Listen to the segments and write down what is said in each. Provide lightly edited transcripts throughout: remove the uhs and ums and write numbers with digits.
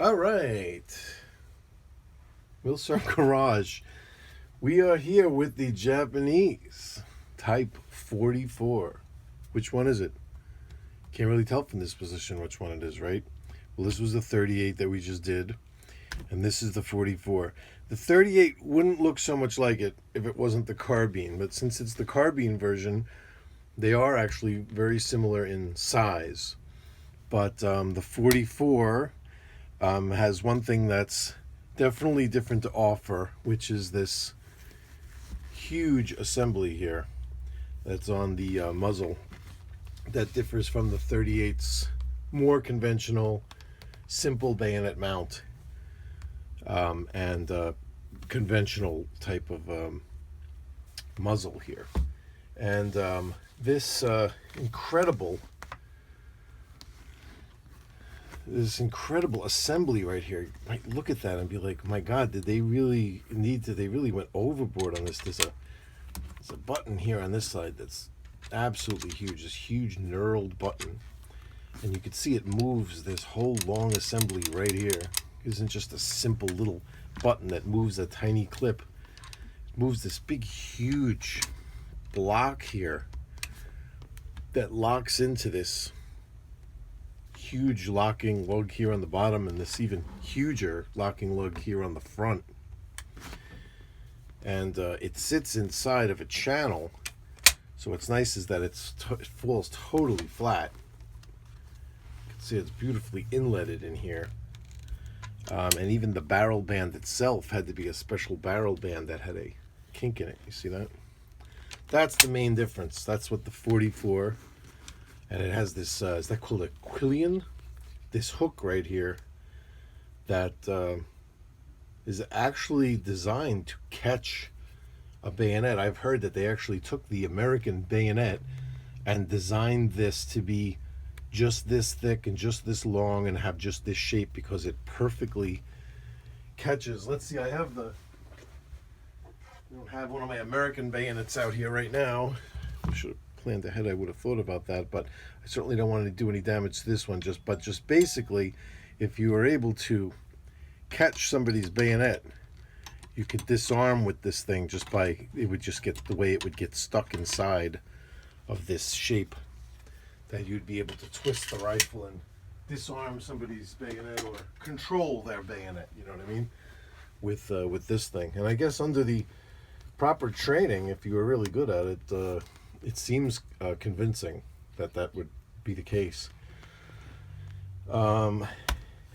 All right, Wilson Garage. We are here with the Japanese Type 44. Which one is it? Can't really tell from this position which one it is, right? Well, this was the 38 that we just did, and this is the 44. The 38 wouldn't look so much like it if it wasn't the carbine, but since it's the carbine version, they are actually very similar in size. But the 44 has one thing that's definitely different to offer, which is this huge assembly here that's on the muzzle that differs from the 38's more conventional, simple bayonet mount and conventional type of muzzle here. And this incredible assembly right here. You might look at that and be like, my God, did they really went overboard on this? There's a button here on this side that's absolutely huge, this huge knurled button. And you can see it moves this whole long assembly right here. It isn't just a simple little button that moves a tiny clip. It moves this big, huge block here that locks into this huge locking lug here on the bottom and this even huger locking lug here on the front. And it sits inside of a channel, so what's nice is that it falls totally flat. You can see it's beautifully inletted in here. And even the barrel band itself had to be a special barrel band that had a kink in it. You see that? That's the main difference. That's what the 44, and it has this, is that called a quillion? This hook right here that is actually designed to catch a bayonet. I've heard that they actually took the American bayonet and designed this to be just this thick and just this long and have just this shape because it perfectly catches. Let's see, I don't have one of my American bayonets out here right now. I should have planned ahead. I would have thought about that, but I certainly don't want to do any damage to this one. Just basically, if you are able to catch somebody's bayonet, you could disarm with this thing just by, it would just get the way it would get stuck inside of this shape, that you'd be able to twist the rifle and disarm somebody's bayonet or control their bayonet, you know what I mean, with this thing. And I guess under the proper training, if you were really good at it, it seems convincing that would be the case. And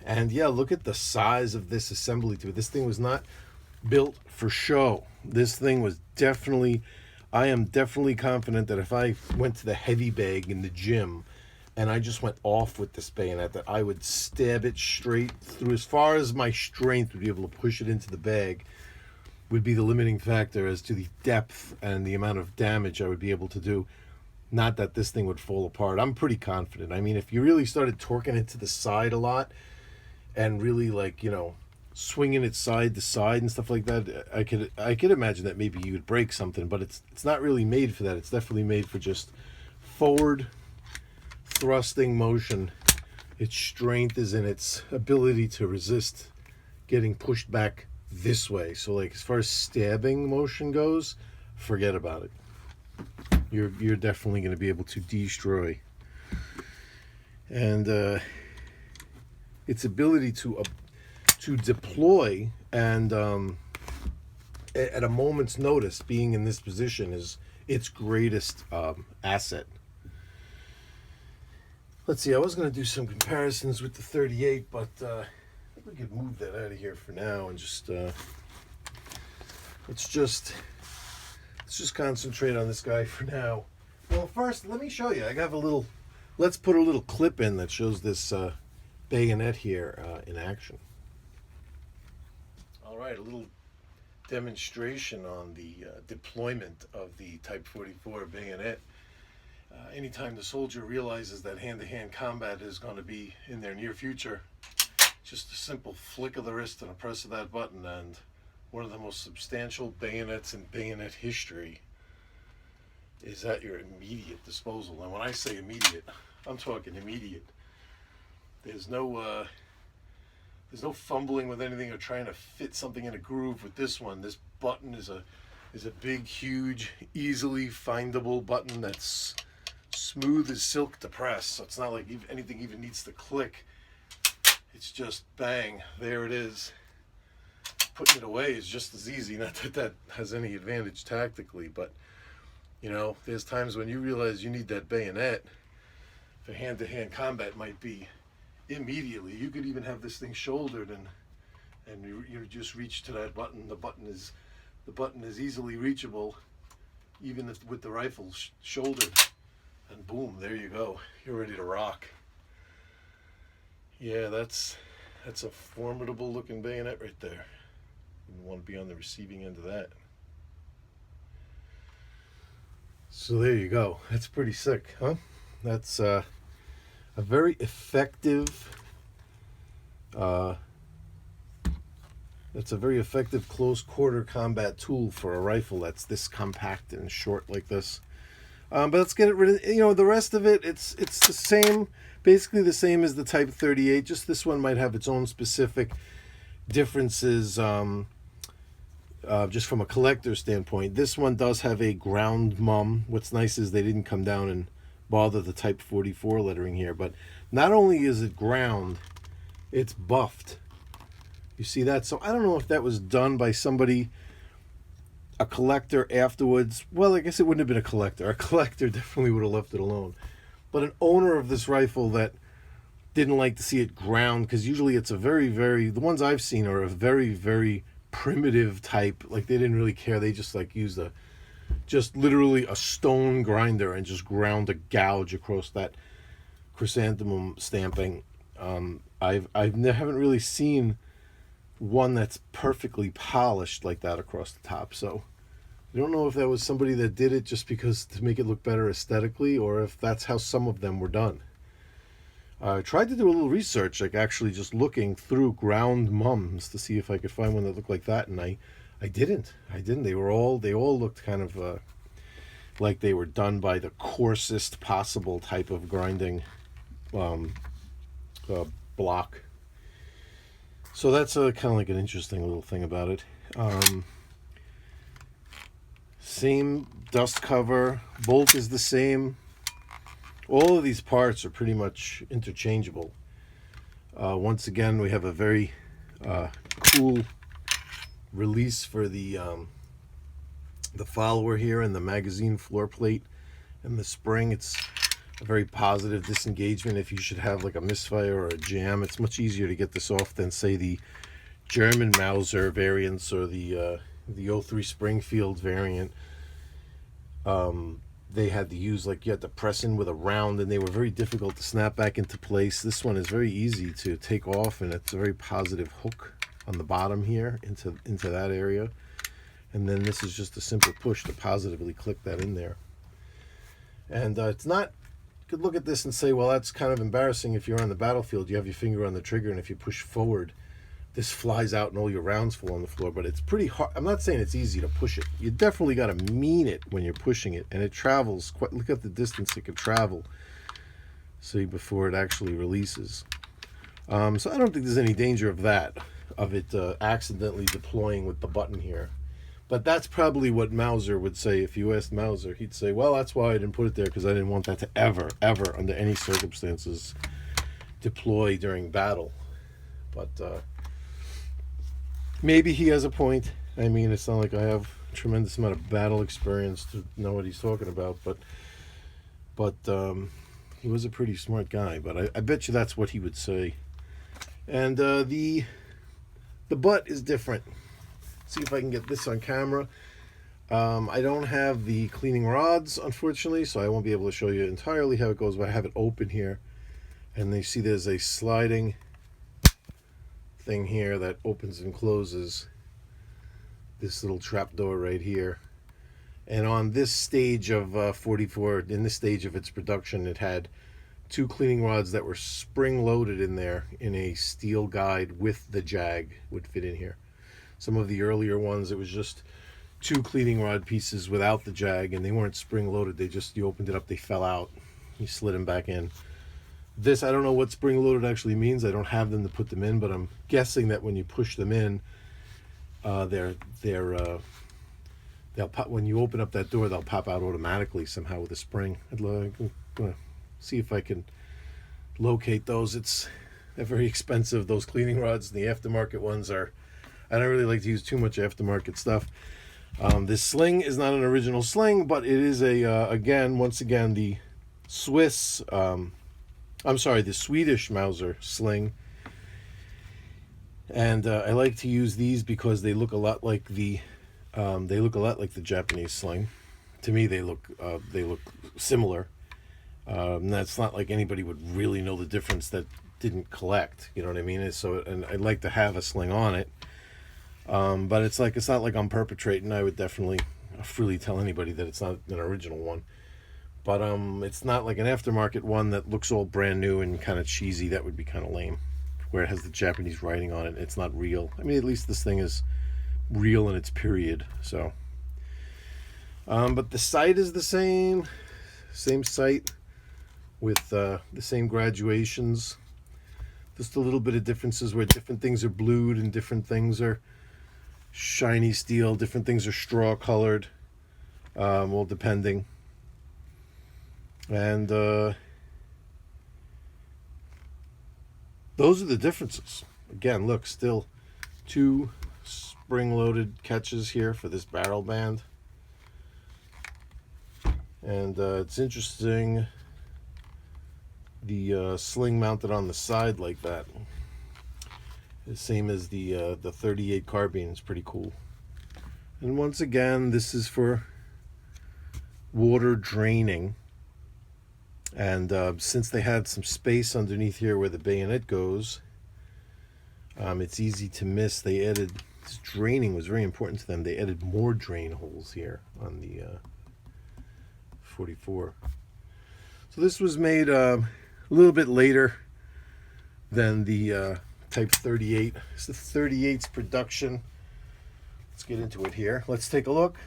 yeah, look at the size of this assembly to it. This thing was not built for show. This thing was I am definitely confident that if I went to the heavy bag in the gym and I just went off with this bayonet, that I would stab it straight through. As far as my strength would be able to push it into the bag would be the limiting factor as to the depth and the amount of damage I would be able to do. Not that this thing would fall apart. I'm pretty confident. I mean, if you really started torquing it to the side a lot and really, like, you know, swinging it side to side and stuff like that, I could imagine that maybe you would break something, but it's not really made for that. It's definitely made for just forward thrusting motion. Its strength is in its ability to resist getting pushed back this way. So, like, as far as stabbing motion goes, forget about it. You're definitely going to be able to destroy. And its ability to deploy and at a moment's notice, being in this position is its greatest asset. Let's see, I was going to do some comparisons with the 38, but I think we could move that out of here for now and just let's just concentrate on this guy for now. Well, first, let me show you. Let's put a little clip in that shows this bayonet here in action. All right, a little demonstration on the deployment of the Type 44 bayonet. Anytime the soldier realizes that hand-to-hand combat is going to be in their near future, just a simple flick of the wrist and a press of that button, and one of the most substantial bayonets in bayonet history is at your immediate disposal. And when I say immediate, I'm talking immediate. There's no there's no fumbling with anything or trying to fit something in a groove with this one. This button is a big, huge, easily findable button that's smooth as silk to press. So it's not like anything even needs to click. It's just bang, there it is. Putting it away is just as easy. Not that that has any advantage tactically, but you know, there's times when you realize you need that bayonet for hand-to-hand combat. Might be immediately. You could even have this thing shouldered and you just reach to that button. The button is easily reachable, even with the rifle shouldered, and boom, there you go. You're ready to rock. Yeah, that's a formidable looking bayonet right there. You want to be on the receiving end of that. So there you go. That's pretty sick, huh? That's a very effective close quarter combat tool for a rifle that's this compact and short like this. But let's get it rid of, you know, the rest of it. It's the same, basically the same as the Type 38. Just this one might have its own specific differences. Just from a collector standpoint, this one does have a ground mum. What's nice is they didn't come down and bother the Type 44 lettering here, but not only is it ground, it's buffed. You see that? So I don't know if that was done by somebody, a collector afterwards. Well, I guess it wouldn't have been a collector. A collector definitely would have left it alone. But an owner of this rifle that didn't like to see it ground, because usually it's a very, very, the ones I've seen are a very, very primitive type. Like they didn't really care. They just like used just literally a stone grinder and just ground a gouge across that chrysanthemum stamping. I haven't really seen one that's perfectly polished like that across the top. So I don't know if that was somebody that did it just because to make it look better aesthetically, or if that's how some of them were done. I tried to do a little research, like actually just looking through ground mums to see if I could find one that looked like that, and I didn't. They all looked kind of like they were done by the coarsest possible type of grinding block. So that's kind of like an interesting little thing about it. Same dust cover, bolt is the same. All of these parts are pretty much interchangeable. Once again, we have a very cool release for the follower here and the magazine floor plate and the spring. It's a very positive disengagement if you should have like a misfire or a jam. It's much easier to get this off than say the German Mauser variants or the 03 Springfield variant. They had to use, like, you had to press in with a round, and they were very difficult to snap back into place. This one is very easy to take off, and it's a very positive hook on the bottom here into that area. And then this is just a simple push to positively click that in there. And it's not, you could look at this and say, well, that's kind of embarrassing if you're on the battlefield. You have your finger on the trigger, and if you push forward, this flies out and all your rounds fall on the floor. But it's pretty hard. I'm not saying it's easy to push it. You definitely got to mean it when you're pushing it, and it travels quite. Look at the distance it could travel, see, before it actually releases. So I don't think there's any danger of it accidentally deploying with the button here. But that's probably what Mauser would say. If you asked Mauser, he'd say, well, that's why I didn't put it there, because I didn't want that to ever under any circumstances deploy during battle. But maybe he has a point. I mean, it's not like I have a tremendous amount of battle experience to know what he's talking about, but he was a pretty smart guy. But I bet you that's what he would say. And the butt is different. See if I can get this on camera. I don't have the cleaning rods, unfortunately, so I won't be able to show you entirely how it goes, but I have it open here. And you see there's a sliding thing here that opens and closes this little trap door right here. And on this stage of 44, in this stage of its production, it had 2 cleaning rods that were spring loaded in there in a steel guide with the jag would fit in here. Some of the earlier ones, it was just 2 cleaning rod pieces without the jag, and they weren't spring loaded. They just, you opened it up, they fell out, you slid them back in. This, I don't know what spring-loaded actually means. I don't have them to put them in, but I'm guessing that when you push them in, they'll pop, when you open up that door, they'll pop out automatically somehow with a spring. I'm gonna see if I can locate those. They're very expensive, those cleaning rods. The aftermarket ones are, I don't really like to use too much aftermarket stuff. This sling is not an original sling, but it is once again, the the Swedish Mauser sling. And I like to use these because they look a lot like the Japanese sling. To me, they look similar. That's not like anybody would really know the difference that didn't collect. You know what I mean? And I'd like to have a sling on it. But it's not like I'm perpetrating. I would definitely freely tell anybody that it's not an original one. But it's not like an aftermarket one that looks all brand new and kind of cheesy. That would be kind of lame. Where it has the Japanese writing on it. It's not real. I mean, at least this thing is real in its period. So, but the sight is the same sight with the same graduations. Just a little bit of differences where different things are blued and different things are shiny steel. Different things are straw colored. Well, depending. And those are the differences. Again, look, still 2 spring-loaded catches here for this barrel band. And it's interesting, the sling mounted on the side like that. The same as the 38 carbine is pretty cool. And once again, this is for water draining. And since they had some space underneath here where the bayonet goes, it's easy to miss. They added, this draining was very important to them. They added more drain holes here on the 44. So this was made a little bit later than the Type 38. It's the 38's production. Let's get into it here. Let's take a look.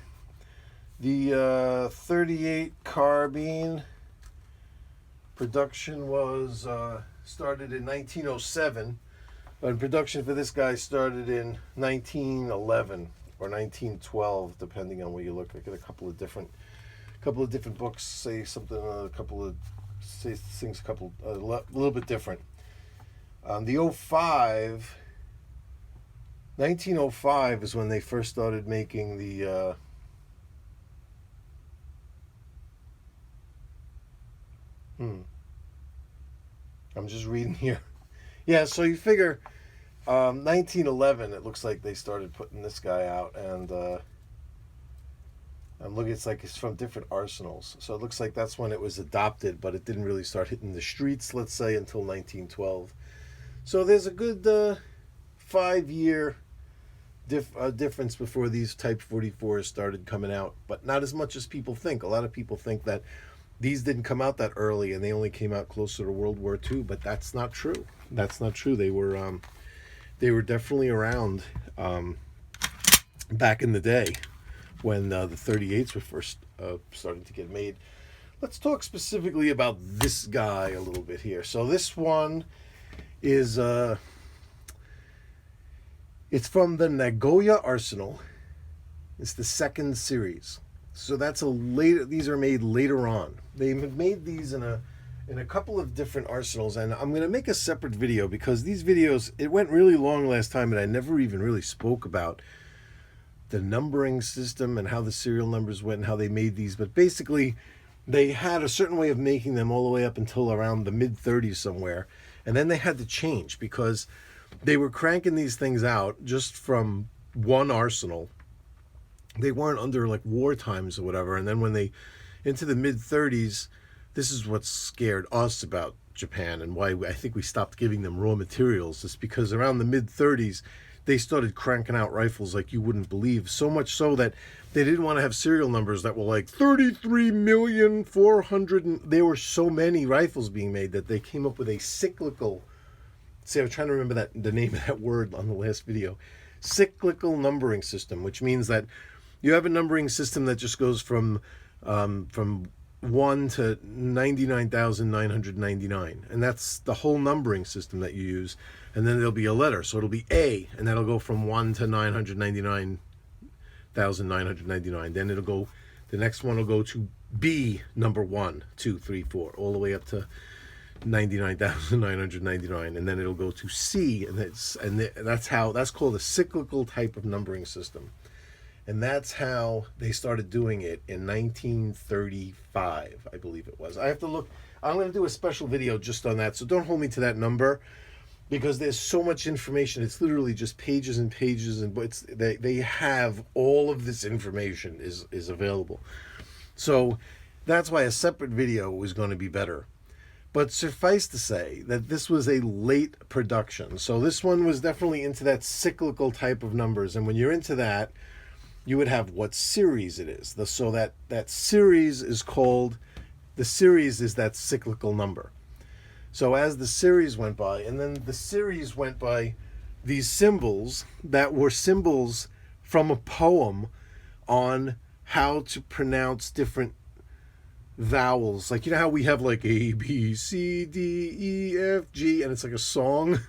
The 38 carbine production was started in 1907, but production for this guy started in 1911 or 1912, depending on where you look. I get a couple of different books say something, a little bit different. The 1905 is when they first started making the I'm just reading here. Yeah, so you figure 1911, it looks like they started putting this guy out, and I'm looking, it's from different arsenals. So it looks like that's when it was adopted, but it didn't really start hitting the streets, let's say, until 1912. So there's a good 5-year difference before these Type 44s started coming out, but not as much as people think. A lot of people think that these didn't come out that early and they only came out closer to World War II, but that's not true. That's not true. They were definitely around back in the day when the 38s were first starting to get made. Let's talk specifically about this guy a little bit here. So this one is it's from the Nagoya Arsenal. It's the 2nd series. So that's these are made later on. They made these in a couple of different arsenals, and I'm going to make a separate video because these videos, it went really long last time and I never even really spoke about the numbering system and how the serial numbers went and how they made these. But basically, they had a certain way of making them all the way up until around the mid-30s somewhere, and then they had to change because they were cranking these things out just from one arsenal. They weren't under like war times or whatever. And then when they, into the mid-30s, this is what scared us about Japan and why I think we stopped giving them raw materials. It's because around the mid-30s, they started cranking out rifles like you wouldn't believe. So much so that they didn't want to have serial numbers that were like 33,400,000. There were so many rifles being made that they came up with a cyclical, see, I was trying to remember the name of that word on the last video. Cyclical numbering system, which means that you have a numbering system that just goes from 1 to 99,999, and that's the whole numbering system that you use. And then there'll be a letter, so it'll be A, and that'll go from 1 to 999,999. Then it'll go, the next one will go to B, number 1, 2, 3, 4, all the way up to 99,999, and then it'll go to C, and that's called a cyclical type of numbering system. And that's how they started doing it in 1935, I believe it was. I have to look. I'm going to do a special video just on that, so don't hold me to that number, because there's so much information. It's literally just pages and pages, and they have all of this information is available. So that's why a separate video is going to be better. But suffice to say that this was a late production. So this one was definitely into that cyclical type of numbers, and when you're into that, you would have what series it is. So that series is called, the series is that cyclical number. So as the series went by, and then the series went by these symbols that were symbols from a poem on how to pronounce different vowels. Like, you know how we have like A, B, C, D, E, F, G, and it's like a song?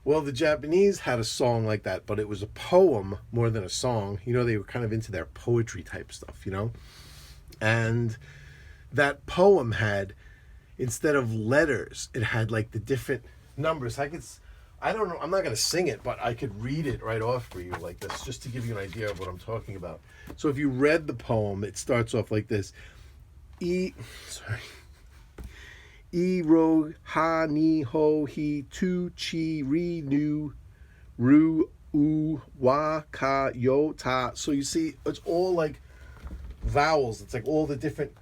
Well, the Japanese had a song like that, but it was a poem more than a song. You know, they were kind of into their poetry type stuff, you know? And that poem had, instead of letters, it had like the different numbers. I don't know, I'm not going to sing it, but I could read it right off for you like this, just to give you an idea of what I'm talking about. So if you read the poem, it starts off like this. Iro ha ni ho hi tu chi ri nu ru u wa ka yo ta. So you see, it's all like vowels. It's like all the different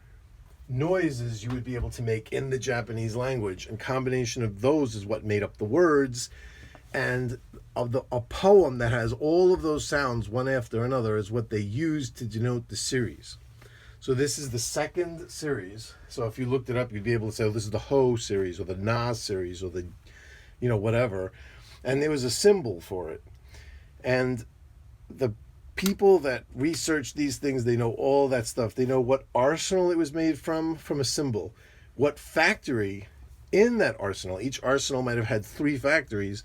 noises you would be able to make in the Japanese language, and combination of those is what made up the words. And a poem that has all of those sounds one after another is what they use to denote the series. So this is the second series. So if you looked it up, you'd be able to say, oh, this is the Ho series, or the Na series, or the, you know, whatever. And there was a symbol for it. And the people that research these things, they know all that stuff. They know what arsenal it was made from a symbol. What factory in that arsenal. Each arsenal might have had 3 factories.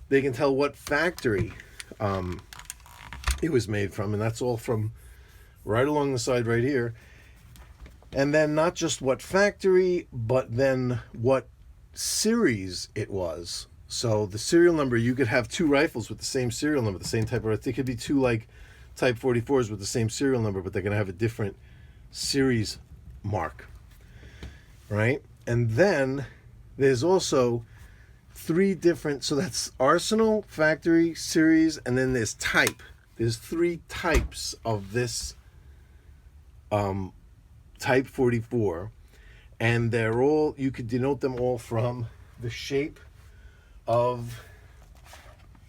They can tell what factory it was made from. And that's all from right along the side right here. And then not just what factory, but then what series it was. So the serial number, you could have 2 rifles with the same serial number, the same type of rifle. It could be 2 like Type 44s with the same serial number, but they're going to have a different series mark, right? And then there's also 3 different, so that's arsenal, factory, series, and then there's type. There's 3 types of this Type 44, and they're all, you could denote them all from the shape of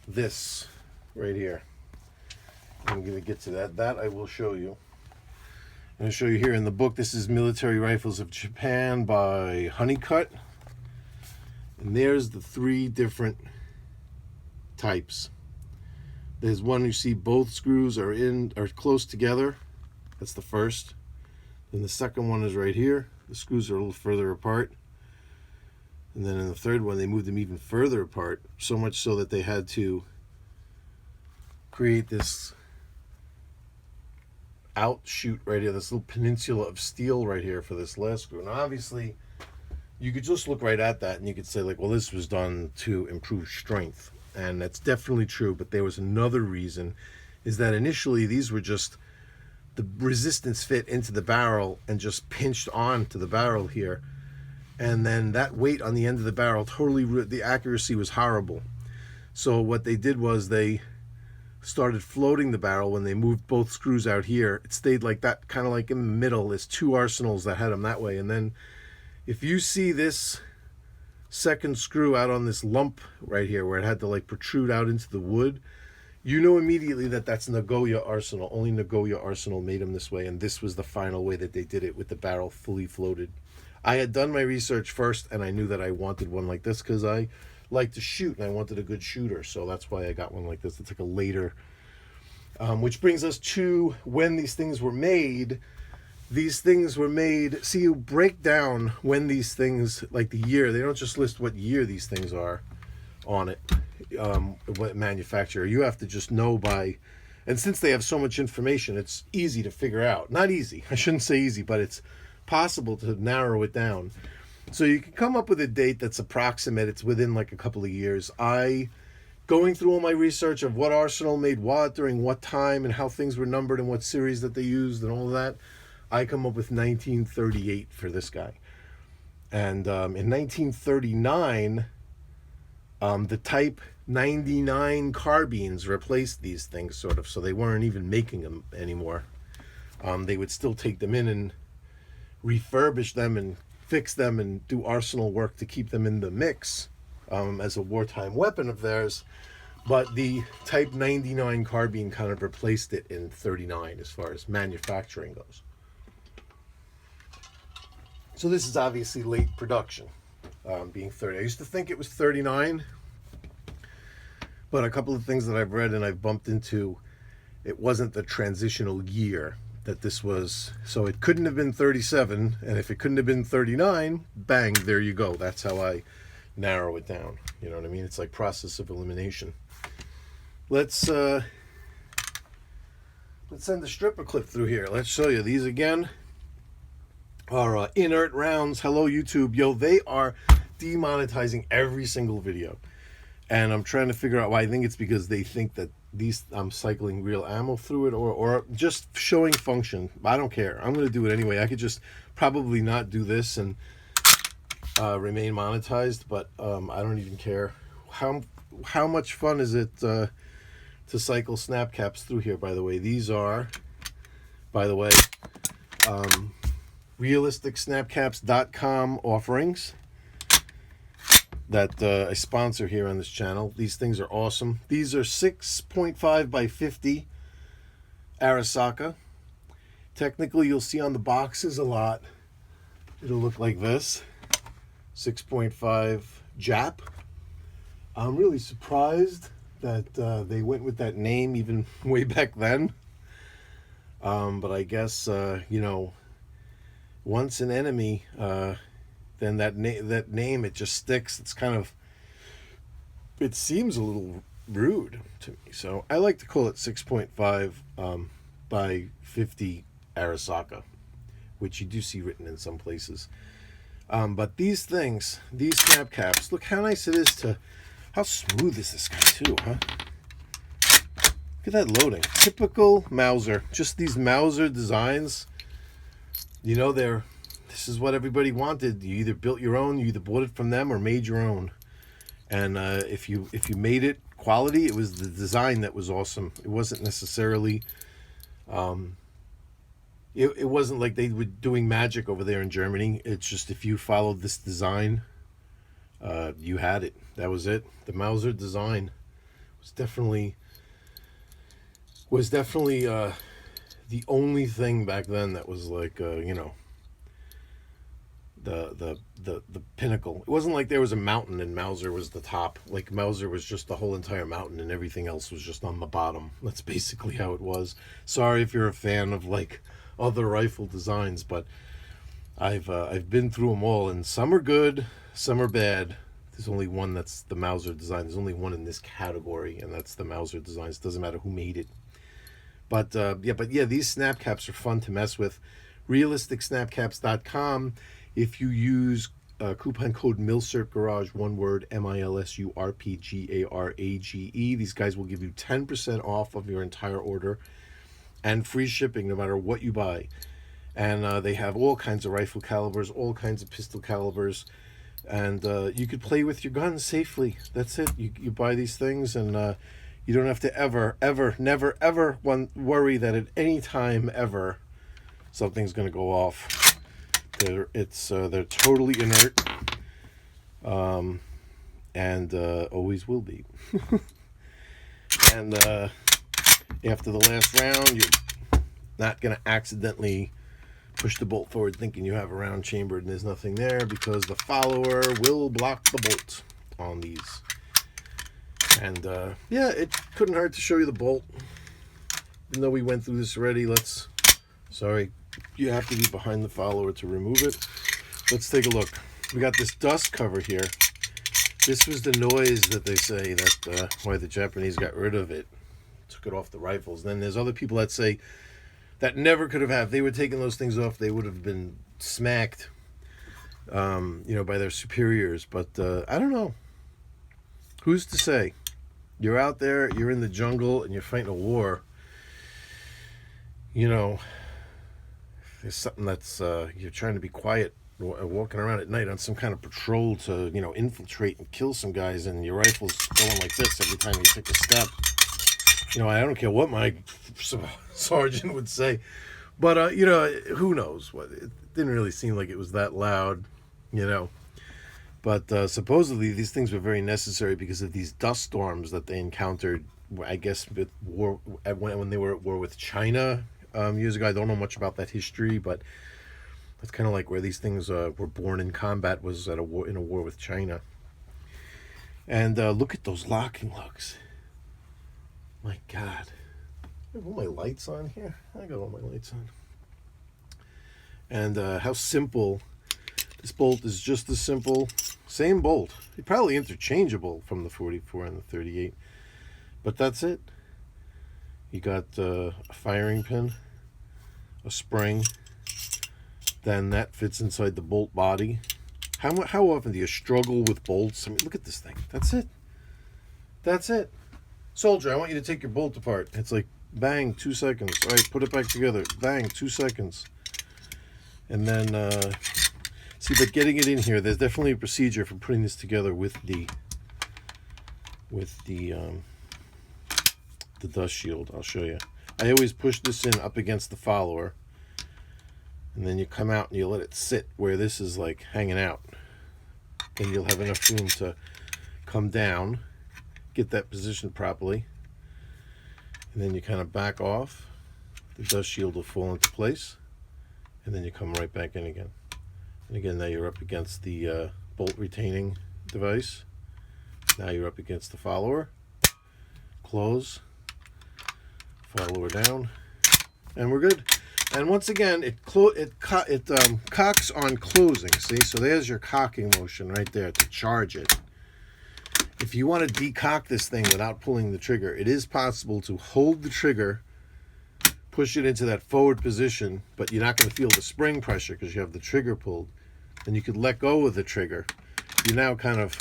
this right here. I'm going to get to that. That I will show you. I'm going to show you here in the book. This is Military Rifles of Japan by Honeycutt. And there's the 3 different types. There's one you see both screws are close together. That's the first. Then the second one is right here. The screws are a little further apart. And then in the third one, they moved them even further apart, so much so that they had to create this outshoot right here, this little peninsula of steel right here for this last screw. And obviously, you could just look right at that and you could say, like, well, this was done to improve strength. And that's definitely true, but there was another reason, is that initially these were just, the resistance fit into the barrel and just pinched on to the barrel here. And then that weight on the end of the barrel the accuracy was horrible. So what they did was they started floating the barrel when they moved both screws out here. It stayed like that, kind of like in the middle. There's 2 arsenals that had them that way. And then if you see this second screw out on this lump right here where it had to like protrude out into the wood, you know immediately that that's Nagoya Arsenal. Only Nagoya Arsenal made them this way, and this was the final way that they did it, with the barrel fully floated. I had done my research first, and I knew that I wanted one like this because I like to shoot, and I wanted a good shooter, so that's why I got one like this. It's like a later, which brings us to when these things were made. these things were made. See, you break down when these things, like the year, they don't just list what year these things are on it, what manufacturer. You have to just know by, and since they have so much information, it's easy to figure out. Not easy, I shouldn't say easy, but it's possible to narrow it down. So you can come up with a date that's approximate. It's within like a couple of years. Going through all my research of what arsenal made what during what time and how things were numbered and what series that they used and all of that, I come up with 1938 for this guy. And in 1939, the Type 99 carbines replaced these things, sort of, so they weren't even making them anymore. They would still take them in and refurbish them and fix them and do arsenal work to keep them in the mix as a wartime weapon of theirs. But the Type 99 carbine kind of replaced it in 39 as far as manufacturing goes. So this is obviously late production, being 30. I used to think it was 39, but a couple of things that I've read and I've bumped into, it wasn't the transitional year that this was. So it couldn't have been 37, and if it couldn't have been 39, bang, there you go. That's how I narrow it down. You know what I mean? It's like process of elimination. Let's send the stripper clip through here. Let's show you these again. Our inert rounds. Hello YouTube. Yo, they are demonetizing every single video, and I'm trying to figure out why. I think it's because they think that I'm cycling real ammo through it, or just showing function. I don't care. I'm going to do it anyway. I could just probably not do this and remain monetized, but I don't even care. How much fun is it to cycle snap caps through here? By the way, these are, realisticsnapcaps.com offerings that I sponsor here on this channel. These things are awesome. These are 6.5 by 50 Arisaka. Technically, you'll see on the boxes a lot, it'll look like this. 6.5 Jap. I'm really surprised that they went with that name even way back then. But I guess, you know, once an enemy, then that name, it just sticks. It's kind of, it seems a little rude to me. So I like to call it 6.5 by 50 Arisaka, which you do see written in some places. But these things, these snap caps, look how nice it is to, how smooth is this guy too, huh? Look at that loading. Typical Mauser. Just these Mauser designs. You know, this is what everybody wanted. You either built your own, you either bought it from them or made your own. And if you made it quality, it was the design that was awesome. It wasn't necessarily, it wasn't like they were doing magic over there in Germany. It's just if you followed this design, you had it. That was it. The Mauser design was definitely the only thing back then that was like, you know, the pinnacle. It wasn't like there was a mountain and Mauser was the top. Like Mauser was just the whole entire mountain and everything else was just on the bottom. That's basically how it was. Sorry if you're a fan of like other rifle designs, but I've been through them all, and some are good, some are bad. There's only one that's the Mauser design. There's only one in this category, and that's the Mauser designs. It doesn't matter who made it. But yeah, these snap caps are fun to mess with. Realisticsnapcaps.com. If you use coupon code MILSURPGarage, one word, MILSURPGARAGE, these guys will give you 10% off of your entire order and free shipping no matter what you buy. And they have all kinds of rifle calibers, all kinds of pistol calibers, and you could play with your guns safely. That's it. You buy these things, and you don't have to never worry that at any time ever something's going to go off. They're totally inert, and always will be. And after the last round, you're not going to accidentally push the bolt forward thinking you have a round chambered and there's nothing there, because the follower will block the bolt on these. And yeah, it couldn't hurt to show you the bolt. Even though we went through this already, sorry, You have to be behind the follower to remove it. Let's take a look. We got this dust cover here. This was the noise that they say that why the Japanese got rid of it, took it off the rifles. Then there's other people that say that never could have had. If they were taking those things off, they would have been smacked, by their superiors. But I don't know. Who's to say? You're out there, you're in the jungle, and you're fighting a war. There's something that's you're trying to be quiet, walking around at night on some kind of patrol to infiltrate and kill some guys, and your rifle's going like this every time you take a step. I don't care what my sergeant would say, but who knows what. It didn't really seem like it was that loud, but supposedly these things were very necessary because of these dust storms that they encountered, I guess, with war when they were at war with China years ago. I don't know much about that history, but that's kind of like where these things were born in combat, was in a war with China. And look at those locking lugs. My God. I have all my lights on here. I got all my lights on. And how simple. This bolt is just as simple. Same bolt. Probably interchangeable from the 44 and the 38. But that's it. You got a firing pin, a spring. Then that fits inside the bolt body. How often do you struggle with bolts? I mean, look at this thing. That's it. That's it. Soldier, I want you to take your bolt apart. It's like, bang, 2 seconds. All right, put it back together. Bang, 2 seconds. And then, but getting it in here, there's definitely a procedure for putting this together with the dust shield. I'll show you. I always push this in up against the follower, and then you come out and you let it sit where this is like hanging out. And you'll have enough room to come down, get that positioned properly, and then you kind of back off. The dust shield will fall into place, and then you come right back in again. And again, now you're up against the bolt retaining device. Now you're up against the follower. Close, follower down, and we're good. And once again, it cocks on closing. See, so there's your cocking motion right there to charge it. If you want to decock this thing without pulling the trigger, it is possible to hold the trigger, push it into that forward position, but you're not going to feel the spring pressure because you have the trigger pulled. Then you could let go of the trigger. You're now kind of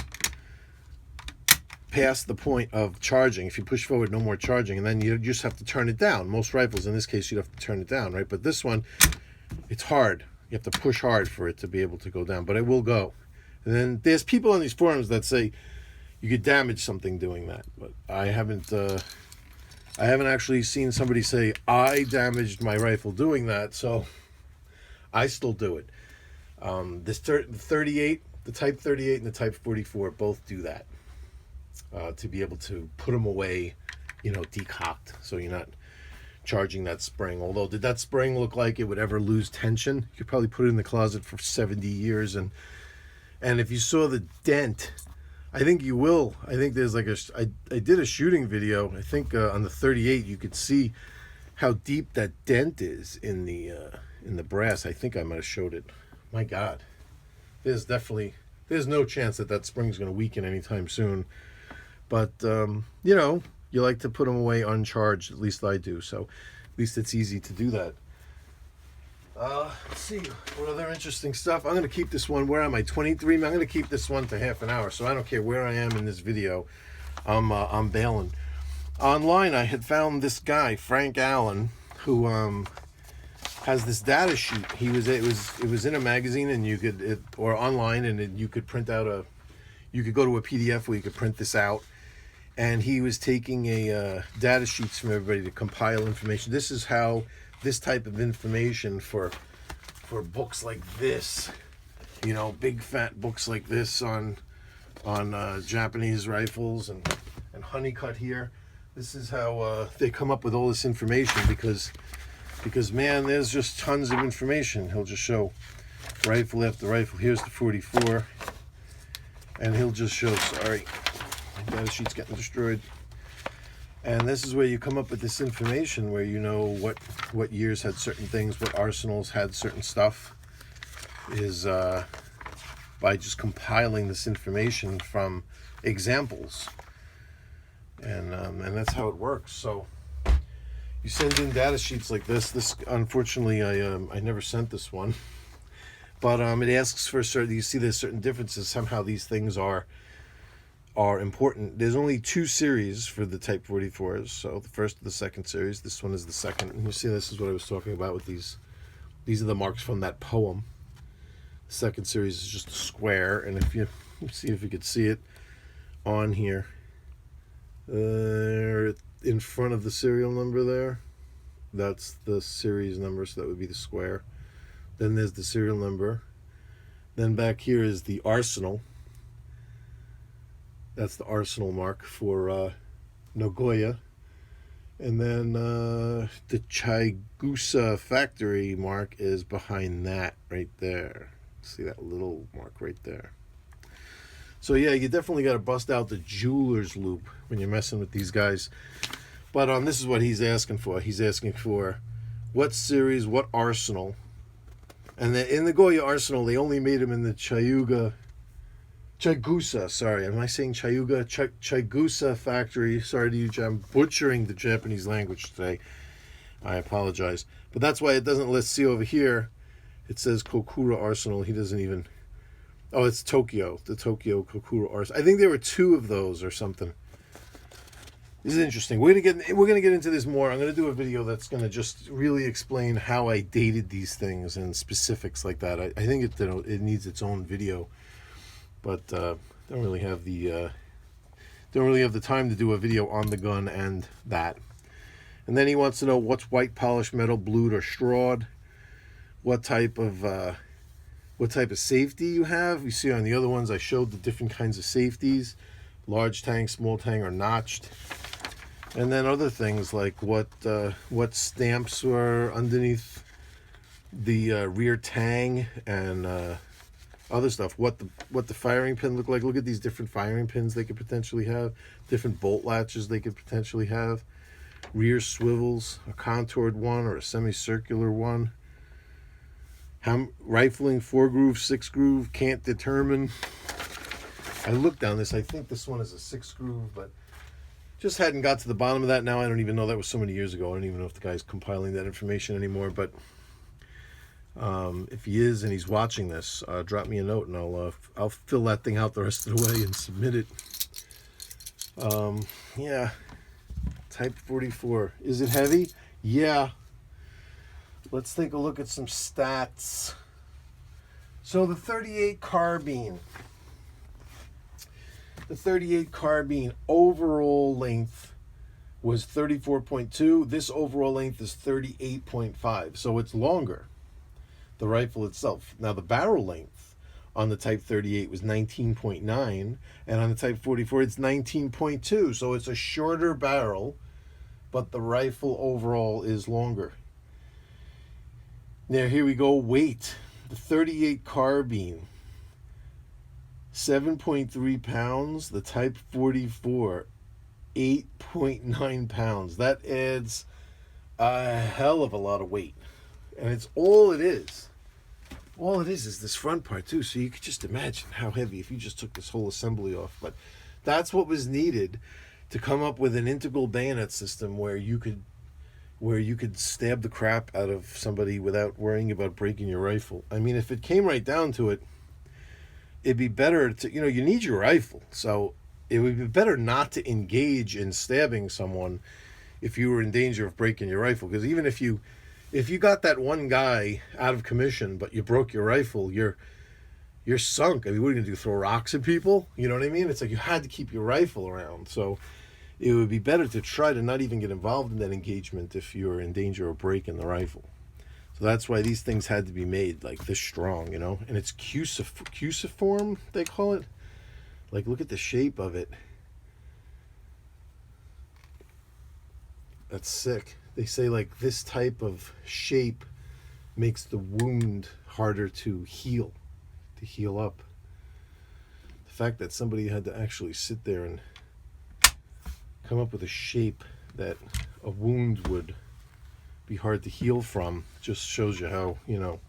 past the point of charging. If you push forward, no more charging, and then you just have to turn it down. Most rifles, in this case, you'd have to turn it down, right? But this one, it's hard. You have to push hard for it to be able to go down, but it will go. And then there's people on these forums that say you could damage something doing that, but I haven't actually seen somebody say I damaged my rifle doing that, so I still do it. The 38, the Type 38 and the Type 44 both do that. To be able to put them away, decocked, so you're not charging that spring. Although, did that spring look like it would ever lose tension? You could probably put it in the closet for 70 years, and if you saw the dent, I think you will. I think there's like I did a shooting video. I think on the 38 you could see how deep that dent is in the brass. I think I might have showed it. My God, there's no chance that spring's going to weaken anytime soon. But, you like to put them away uncharged. At least I do. So at least it's easy to do that. Let's see. What other interesting stuff? I'm going to keep this one. Where am I? 23? I'm going to keep this one to half an hour. So I don't care where I am in this video. I'm bailing. Online, I had found this guy, Frank Allen, who has this data sheet. It was in a magazine, and you could, or online, and you could print out you could go to a PDF where you could print this out. And he was taking data sheets from everybody to compile information. This is how this type of information for books like this, big fat books like this on Japanese rifles and honeycut here. This is how they come up with all this information because man, there's just tons of information. He'll just show rifle after rifle. Here's the 44, and he'll just show. Sorry. Data sheet's getting destroyed. And this is where you come up with this information where you know what years had certain things, what arsenals had certain stuff, is by just compiling this information from examples. And that's how it works. So you send in data sheets like this. This, unfortunately, I never sent this one. But it asks for certain, you see there's certain differences. Somehow these things are important. There's only 2 series for the Type 44s. So the first and the second series. This one is the second. And you see this is what I was talking about with these. These are the marks from that poem. The second series is just a square. And if you see if you could see it on here, in front of the serial number there, that's the series number. So that would be the square. Then there's the serial number. Then back here is the arsenal. That's the arsenal mark for Nagoya. And then the Chigusa factory mark is behind that right there. See that little mark right there. So yeah, you definitely got to bust out the jeweler's loop when you're messing with these guys. But this is what he's asking for. He's asking for what series, what arsenal. And then in the Goya arsenal, they only made them in the Chigusa, sorry, am I saying Chayuga? Chigusa factory. Sorry to you, I'm butchering the Japanese language today. I apologize. But that's why it doesn't, let's see over here, it says Kokura Arsenal. He doesn't even, oh, it's Tokyo, the Tokyo Kokura Arsenal. I think there were 2 of those or something. This is interesting. We're gonna get into this more. I'm gonna do a video that's gonna just really explain how I dated these things and specifics like that. I think it needs its own video. But don't really have the time to do a video on the gun and that. And then he wants to know what's white polished metal, blued or strawed, what type of safety you have. You see on the other ones I showed the different kinds of safeties, large tang, small tang, or notched. And then other things like what stamps were underneath the rear tang and other stuff. What the firing pin looked like. Look at these different firing pins they could potentially have. Different bolt latches they could potentially have. Rear swivels, a contoured one or a semicircular one. Rifling 4-groove, 6-groove, can't determine. I looked down this. I think this one is a 6-groove, but just hadn't got to the bottom of that. Now I don't even know. That was so many years ago. I don't even know if the guy's compiling that information anymore. But if he is and he's watching this, drop me a note and I'll fill that thing out the rest of the way and submit it. Yeah, Type 44. Is it heavy? Yeah. Let's take a look at some stats. So the 38 carbine. The 38 carbine overall length was 34.2. This overall length is 38.5. So it's longer, the rifle itself. Now the barrel length on the Type 38 was 19.9, and on the Type 44 it's 19.2. So it's a shorter barrel, but the rifle overall is longer. Now here we go, weight. The 38 carbine, 7.3 pounds. The Type 44, 8.9 pounds. That adds a hell of a lot of weight. And it's all it is. All it is this front part too. So you could just imagine how heavy if you just took this whole assembly off. But that's what was needed to come up with an integral bayonet system where you could stab the crap out of somebody without worrying about breaking your rifle. I mean, if it came right down to it, it'd be better to, you need your rifle. So it would be better not to engage in stabbing someone if you were in danger of breaking your rifle. Because even if you got that one guy out of commission, but you broke your rifle, you're sunk. I mean, what are you going to do, throw rocks at people? You know what I mean? It's like you had to keep your rifle around. So it would be better to try to not even get involved in that engagement if you're in danger of breaking the rifle. So that's why these things had to be made like this strong, and it's cruciform, they call it. Like, look at the shape of it. That's sick. They say like this type of shape makes the wound harder to heal up. The fact that somebody had to actually sit there and come up with a shape that a wound would be hard to heal from. Just shows you how, you know,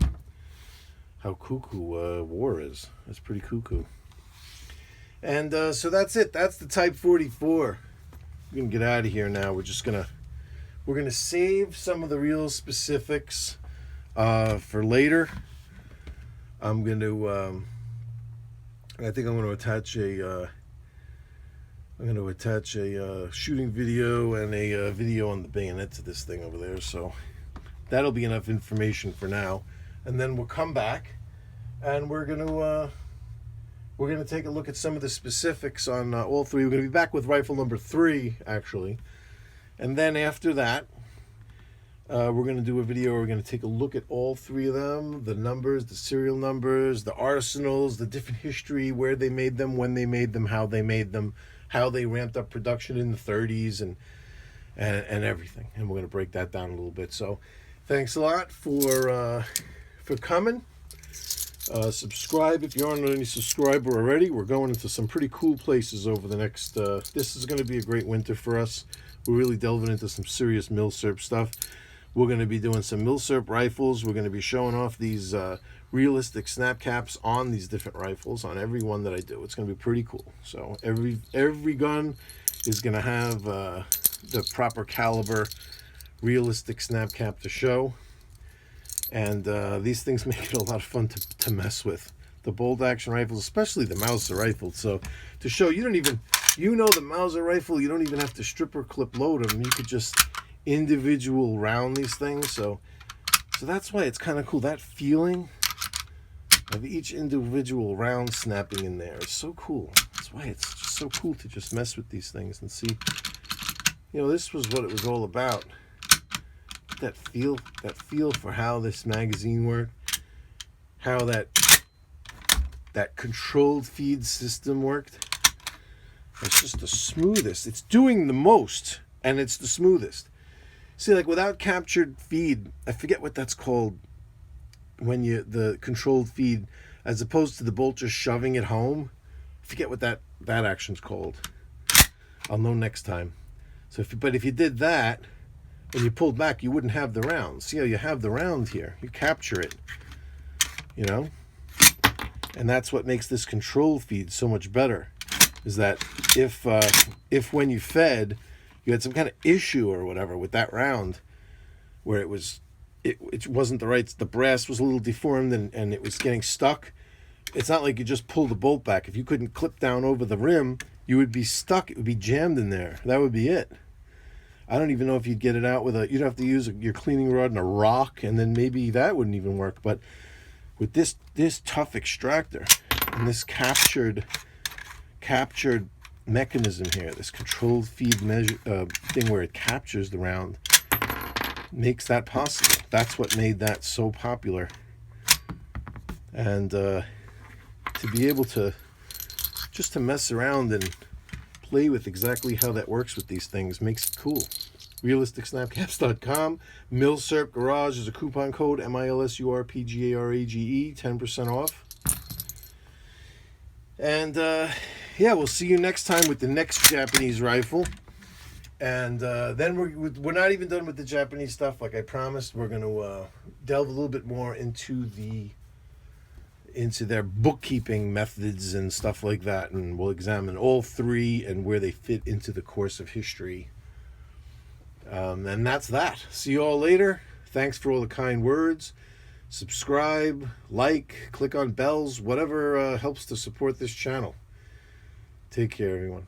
how cuckoo war is. That's pretty cuckoo. And so that's it. That's the Type 44. We're gonna get out of here now. We're gonna save some of the real specifics for later. I think I'm gonna attach a shooting video and a video on the bayonet to this thing over there. So that'll be enough information for now. And then we'll come back and we're gonna take a look at some of the specifics on all three. We're gonna be back with rifle number 3 actually, and then after that, we're gonna do a video where we're gonna take a look at all 3 of them, the numbers, the serial numbers, the arsenals, the different history, where they made them, when they made them, how they made them, how they ramped up production in the 30s, and everything. And we're gonna break that down a little bit. So, thanks a lot for coming. Subscribe if you aren't any subscriber already. We're going into some pretty cool places over the next this is going to be a great winter for us. We're really delving into some serious milsurp stuff. We're going to be doing some milsurp rifles. We're going to be showing off these realistic snap caps on these different rifles, on every one that I do. It's going to be pretty cool. So every gun is going to have the proper caliber realistic snap cap to show. And these things make it a lot of fun to mess with. The bolt action rifles, especially the Mauser rifle. So to show you the Mauser rifle, you don't even have to strip or clip load them. You could just individual round these things. So that's why it's kind of cool. That feeling of each individual round snapping in there is so cool. That's why it's just so cool to just mess with these things and see. You know, this was what it was all about. That feel for how this magazine worked, how that controlled feed system worked. It's just the smoothest. It's doing the most, and it's the smoothest. See, like without captured feed, I forget what that's called. When the controlled feed, as opposed to the bolt just shoving it home, I forget what that action's called. I'll know next time. So if you did that, and you pulled back, you wouldn't have the round. See how you have the round here? You capture it, you know? And that's what makes this control feed so much better, is that if when you fed, you had some kind of issue or whatever with that round, where it wasn't the right, the brass was a little deformed and it was getting stuck, it's not like you just pull the bolt back. If you couldn't clip down over the rim, you would be stuck. It would be jammed in there. That would be it. I don't even know if you'd get it out you'd have to use your cleaning rod and a rock, and then maybe that wouldn't even work. But with this tough extractor and this captured mechanism here, this controlled feed thing where it captures the round, makes that possible. That's what made that so popular. And to be able to just to mess around and play with exactly how that works with these things makes it cool. RealisticSnapcaps.com. Milsurp Garage is a coupon code, MILSURPGARAGE, 10% off. And yeah, we'll see you next time with the next Japanese rifle. And then we're not even done with the Japanese stuff. Like I promised, we're going to delve a little bit more into their bookkeeping methods and stuff like that, and we'll examine all 3 and where they fit into the course of history. And that's that. See you all later. Thanks for all the kind words. Subscribe, like, click on bells, whatever helps to support this channel. Take care, everyone.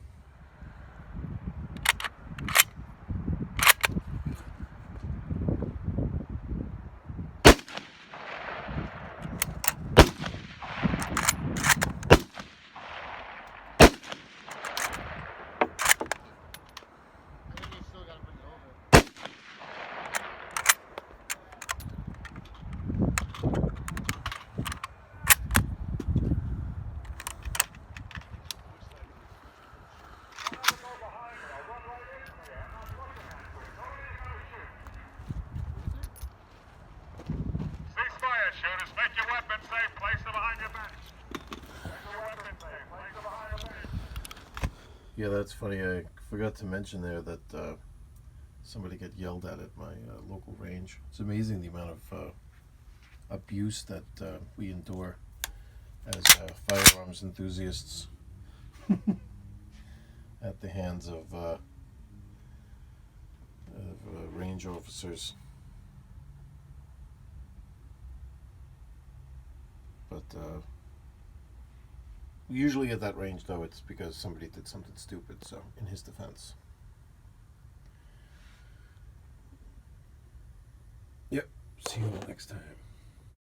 Shooters, make your weapon safe. Place it behind your back. Make your weapon safe. Place it behind your back. Yeah, that's funny. I forgot to mention there that somebody got yelled at my local range. It's amazing the amount of abuse that we endure as firearms enthusiasts at the hands of range officers. But usually at that range, though, it's because somebody did something stupid, so in his defense. Yep, see you all next time.